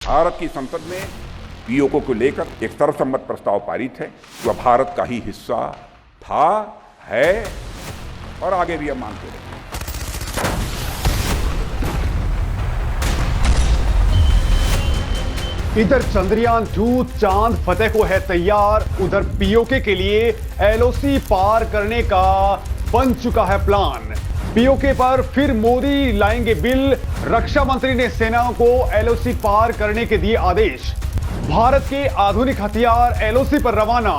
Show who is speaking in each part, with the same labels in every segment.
Speaker 1: भारत की संसद में पीओके को लेकर एक सर्वसम्मत प्रस्ताव पारित है जो भारत का ही हिस्सा था, है और आगे भी हम मानते रहेंगे।
Speaker 2: इधर चंद्रयान 2 चांद फतेह को है तैयार, उधर पीओके के लिए एलओसी पार करने का बन चुका है प्लान। पीओके पर फिर मोदी लाएंगे बिल, रक्षा मंत्री ने सेना को एलओसी पार करने के दिए आदेश। भारत के आधुनिक हथियार एलओसी पर रवाना,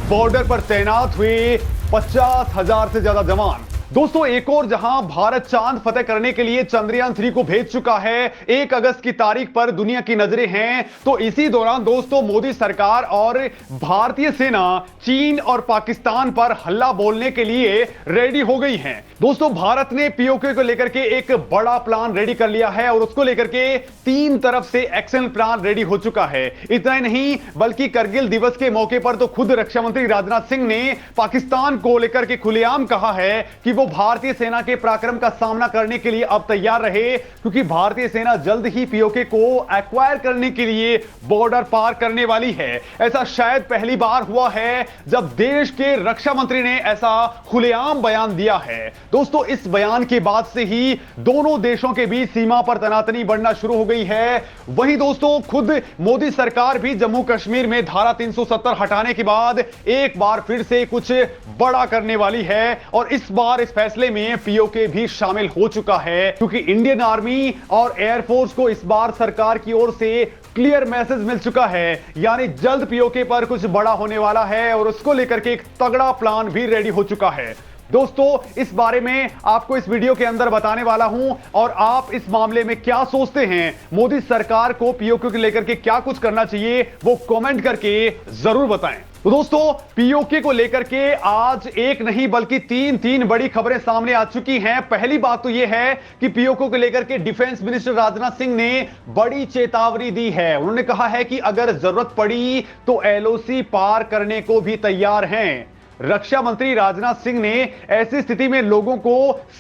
Speaker 2: बॉर्डर पर तैनात हुए 50,000 से ज्यादा जवान। दोस्तों, एक और जहां भारत चांद फतेह करने के लिए चंद्रयान 3 को भेज चुका है, 1 अगस्त की तारीख पर दुनिया की नजरें हैं, तो इसी दौरान दोस्तों मोदी सरकार और भारतीय सेना चीन और पाकिस्तान पर हल्ला बोलने के लिए रेडी हो गई है। दोस्तों, भारत ने पीओके को लेकर के एक बड़ा प्लान रेडी कर लिया है और उसको लेकर के 3 तरफ से एक्शन प्लान रेडी हो चुका है। इतना ही नहीं, बल्कि करगिल दिवस के मौके पर तो खुद रक्षा मंत्री राजनाथ सिंह ने पाकिस्तान को लेकर के खुलेआम कहा है कि वो भारतीय सेना के पराक्रम का सामना करने के लिए अब तैयार रहे, क्योंकि भारतीय सेना जल्द ही पीओके को एक्वायर करने के लिए बॉर्डर पार करने वाली है। ऐसा शायद पहली बार हुआ है जब देश के रक्षा मंत्री ने ऐसा खुलेआम बयान दिया है। दोस्तों, इस बयान के बाद से ही दोनों देशों के बीच सीमा पर तनातनी बढ़ना शुरू हो गई है। वहीं दोस्तों, खुद मोदी सरकार भी जम्मू कश्मीर में धारा 370 हटाने के बाद एक बार फिर से कुछ बड़ा करने वाली है और इस बार इस फैसले में पीओके भी शामिल हो चुका है, क्योंकि इंडियन आर्मी और एयरफोर्स को इस बार सरकार की ओर से क्लियर मैसेज मिल चुका है, यानी जल्द पीओके पर कुछ बड़ा होने वाला है और उसको लेकर के एक तगड़ा प्लान भी रेडी हो चुका है। दोस्तों, इस बारे में आपको इस वीडियो के अंदर बताने वाला हूं और आप इस मामले में क्या सोचते हैं, मोदी सरकार को पीओके को लेकर के क्या कुछ करना चाहिए, वो कमेंट करके जरूर बताएं। तो दोस्तों, पीओके को लेकर के आज एक नहीं बल्कि तीन बड़ी खबरें सामने आ चुकी हैं। पहली बात तो यह है कि पीओके को लेकर के डिफेंस मिनिस्टर राजनाथ सिंह ने बड़ी चेतावनी दी है। उन्होंने कहा है कि अगर जरूरत पड़ी तो एलओसी पार करने को भी तैयार हैं। रक्षा मंत्री राजनाथ सिंह ने ऐसी स्थिति में लोगों को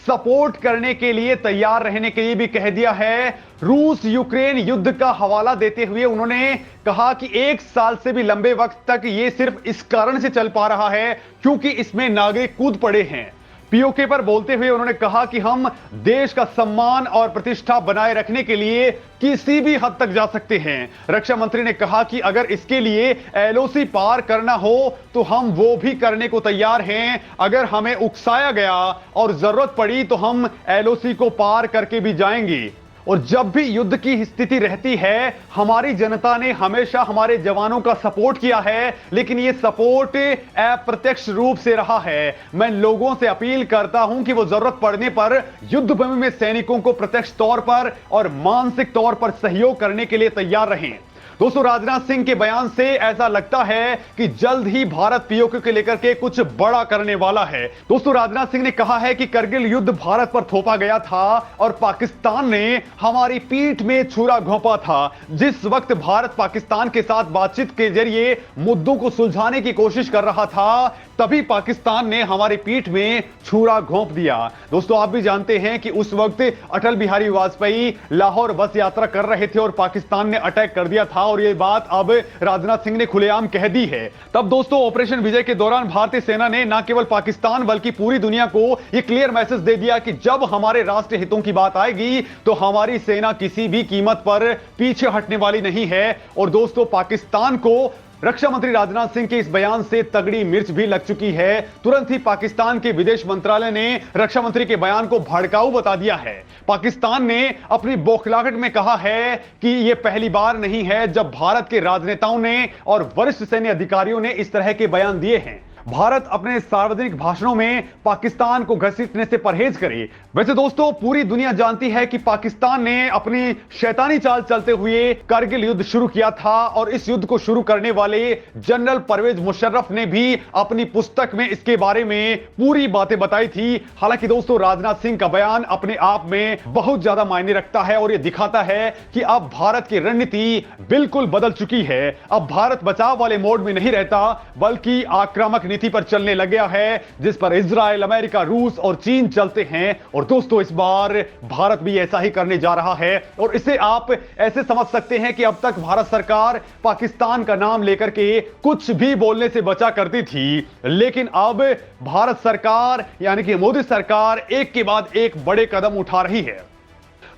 Speaker 2: सपोर्ट करने के लिए तैयार रहने के लिए भी कह दिया है। रूस यूक्रेन युद्ध का हवाला देते हुए उन्होंने कहा कि 1 साल से भी लंबे वक्त तक यह सिर्फ इस कारण से चल पा रहा है क्योंकि इसमें नागरिक कूद पड़े हैं। पीओके पर बोलते हुए उन्होंने कहा कि हम देश का सम्मान और प्रतिष्ठा बनाए रखने के लिए किसी भी हद तक जा सकते हैं। रक्षा मंत्री ने कहा कि अगर इसके लिए एलओसी पार करना हो तो हम वो भी करने को तैयार हैं। अगर हमें उकसाया गया और जरूरत पड़ी तो हम एलओसी को पार करके भी जाएंगे। और जब भी युद्ध की स्थिति रहती है, हमारी जनता ने हमेशा हमारे जवानों का सपोर्ट किया है, लेकिन यह सपोर्ट अप्रत्यक्ष रूप से रहा है। मैं लोगों से अपील करता हूं कि वो जरूरत पड़ने पर युद्ध भूमि में सैनिकों को प्रत्यक्ष तौर पर और मानसिक तौर पर सहयोग करने के लिए तैयार रहें। दोस्तों, राजनाथ सिंह के बयान से ऐसा लगता है कि जल्द ही भारत पीओके को लेकर के कुछ बड़ा करने वाला है। दोस्तों, राजनाथ सिंह ने कहा है कि करगिल युद्ध भारत पर थोपा गया था और पाकिस्तान ने हमारी पीठ में छुरा घोंपा था। जिस वक्त भारत पाकिस्तान के साथ बातचीत के जरिए मुद्दों को सुलझाने की कोशिश कर रहा था, तभी पाकिस्तान ने हमारी पीठ में छुरा घोंप दिया। दोस्तों, आप भी जानते हैं कि उस वक्त अटल बिहारी वाजपेयी लाहौर बस यात्रा कर रहे थे और पाकिस्तान ने अटैक कर दिया था और यह बात अब राजनाथ सिंह ने खुलेआम कह दी है। तब दोस्तों, ऑपरेशन विजय के दौरान भारतीय सेना ने न केवल पाकिस्तान बल्कि पूरी दुनिया को यह क्लियर मैसेज दे दिया कि जब हमारे राष्ट्रीय हितों की बात आएगी तो हमारी सेना किसी भी कीमत पर पीछे हटने वाली नहीं है। और दोस्तों, पाकिस्तान को रक्षा मंत्री राजनाथ सिंह के इस बयान से तगड़ी मिर्च भी लग चुकी है। तुरंत ही पाकिस्तान के विदेश मंत्रालय ने रक्षा मंत्री के बयान को भड़काऊ बता दिया है। पाकिस्तान ने अपनी बौखलाहट में कहा है कि यह पहली बार नहीं है जब भारत के राजनेताओं ने और वरिष्ठ सैन्य अधिकारियों ने इस तरह के बयान दिए हैं। भारत अपने सार्वजनिक भाषणों में पाकिस्तान को घसीटने से परहेज करे। वैसे दोस्तों, पूरी दुनिया जानती है कि पाकिस्तान ने अपनी शैतानी चाल चलते हुए करगिल युद्ध शुरू किया था और इस युद्ध को शुरू करने वाले जनरल परवेज मुशर्रफ ने भी अपनी पुस्तक में इसके बारे में पूरी बातें बताई थी। हालांकि दोस्तों, राजनाथ सिंह का बयान अपने आप में बहुत ज्यादा मायने रखता है और यह दिखाता है कि अब भारत की रणनीति बिल्कुल बदल चुकी है। अब भारत बचाव वाले मोड में नहीं रहता बल्कि आक्रामक राजनीति पर चलने लग गया है, जिस पर इजराइल, अमेरिका, रूस और चीन चलते हैं। और दोस्तों इस बार भारत भी ऐसा ही करने जा रहा है। और इसे आप ऐसे समझ सकते हैं कि अब तक भारत सरकार पाकिस्तान का नाम लेकर के कुछ भी बोलने से बचा करती थी, लेकिन अब भारत सरकार यानी कि मोदी सरकार एक के बाद एक बड़े कदम उठा रही है।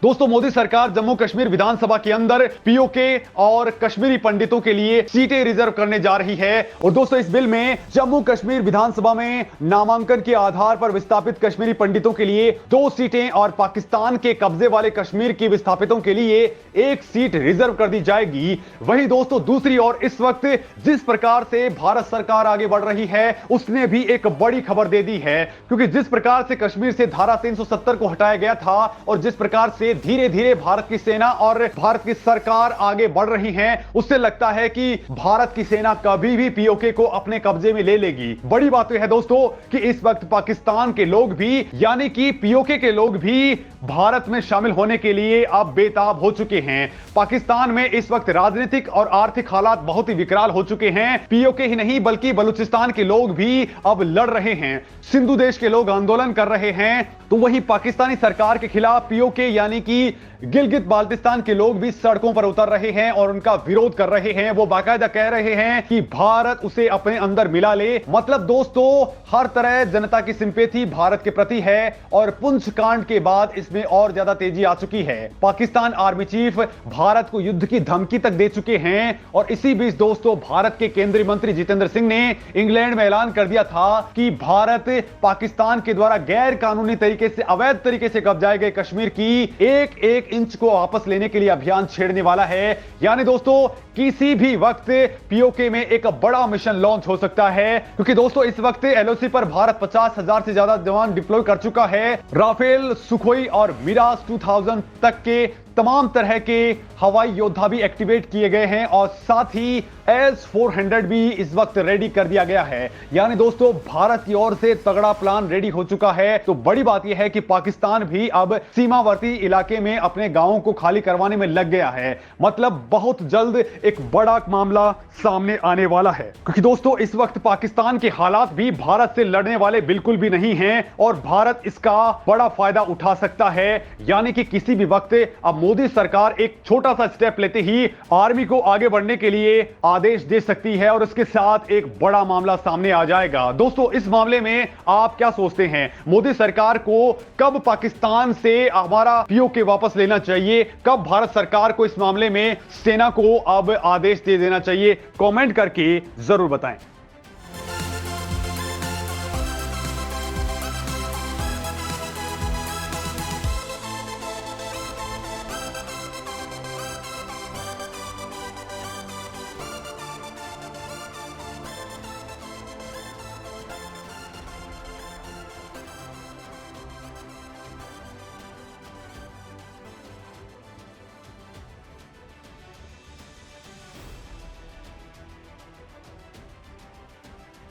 Speaker 2: दोस्तों मोदी सरकार जम्मू कश्मीर विधानसभा के अंदर पीओके और कश्मीरी पंडितों के लिए सीटें रिजर्व करने जा रही है। और दोस्तों इस बिल में जम्मू कश्मीर विधानसभा में नामांकन के आधार पर विस्थापित कश्मीरी पंडितों के लिए 2 सीटें और पाकिस्तान के कब्जे वाले कश्मीर की विस्थापितों के लिए 1 सीट रिजर्व कर दी जाएगी। वहीं दोस्तों दूसरी ओर इस वक्त जिस प्रकार से भारत सरकार आगे बढ़ रही है उसने भी एक बड़ी खबर दे दी है, क्योंकि जिस प्रकार से कश्मीर से धारा 370 को हटाया गया था और जिस प्रकार से धीरे धीरे भारत की सेना और भारत की सरकार आगे बढ़ रही हैं, उससे लगता है कि भारत की सेना कभी भी पीओके को अपने कब्जे में ले लेगी। बड़ी बात यह है दोस्तों कि इस वक्त पाकिस्तान के लोग भी यानी कि पीओके के लोग भी भारत में शामिल होने के लिए अब बेताब हो चुके हैं। पाकिस्तान में इस वक्त राजनीतिक और आर्थिक हालात बहुत ही विकराल हो चुके हैं। पीओके ही नहीं बल्कि बलूचिस्तान के लोग भी अब लड़ रहे हैं, सिंधु देश के लोग आंदोलन कर रहे हैं, तो वही पाकिस्तानी सरकार के खिलाफ पीओके यानी कि गिलगित बाल्टिस्तान के लोग भी सड़कों पर उतर रहे हैं और उनका विरोध कर रहे हैं। वो बाकायदा कह रहे हैं कि भारत उसे अपने अंदर मिला ले। मतलब दोस्तों हर तरह जनता की सिंपैथी भारत के प्रति है और पुंछ कांड के बाद इसमें और ज्यादा तेजी आ चुकी है। पाकिस्तान आर्मी चीफ भारत को युद्ध की धमकी तक दे चुके हैं। और इसी बीच दोस्तों भारत के केंद्रीय मंत्री जितेंद्र सिंह ने इंग्लैंड में ऐलान कर दिया था कि भारत पाकिस्तान के द्वारा गैर कानूनी तरीके से, अवैध तरीके से कब्जाए गए कश्मीर की एक एक इंच को वापस लेने के लिए अभियान छेड़ने वाला है। यानी दोस्तों किसी भी वक्त पीओके में एक बड़ा मिशन लॉन्च हो सकता है, क्योंकि दोस्तों इस वक्त एलओसी पर भारत 50,000 से ज्यादा जवान डिप्लॉय कर चुका है। राफेल, सुखोई और मिराज 2000 तक के तमाम तरह के हवाई योद्धा भी एक्टिवेट किए गए हैं और साथ ही S-400 भी इस वक्त रेडी कर दिया गया है। यानी दोस्तों भारत की ओर से तगड़ा प्लान रेडी हो चुका है। तो बड़ी बात यह है कि पाकिस्तान भी अब सीमावर्ती इलाके में अपने गांवों को खाली करवाने में लग गया है। मतलब बहुत जल्द एक बड़ा मामला सामने आने वाला है, क्योंकि दोस्तों इस वक्त पाकिस्तान के हालात भी भारत से लड़ने वाले बिल्कुल भी नहीं हैं और भारत इसका बड़ा फायदा उठा सकता है। यानी कि किसी भी वक्त अब मोदी सरकार एक छोटा सा स्टेप लेते ही आर्मी को आगे बढ़ने के लिए आदेश दे सकती है और इसके साथ एक बड़ा मामला सामने आ जाएगा। दोस्तों इस मामले में आप क्या सोचते हैं? मोदी सरकार को कब पाकिस्तान से हमारा पीओके वापस लेना चाहिए? कब भारत सरकार को इस मामले में सेना को अब आदेश दे देना चाहिए? कमेंट करके जरूर बताएं।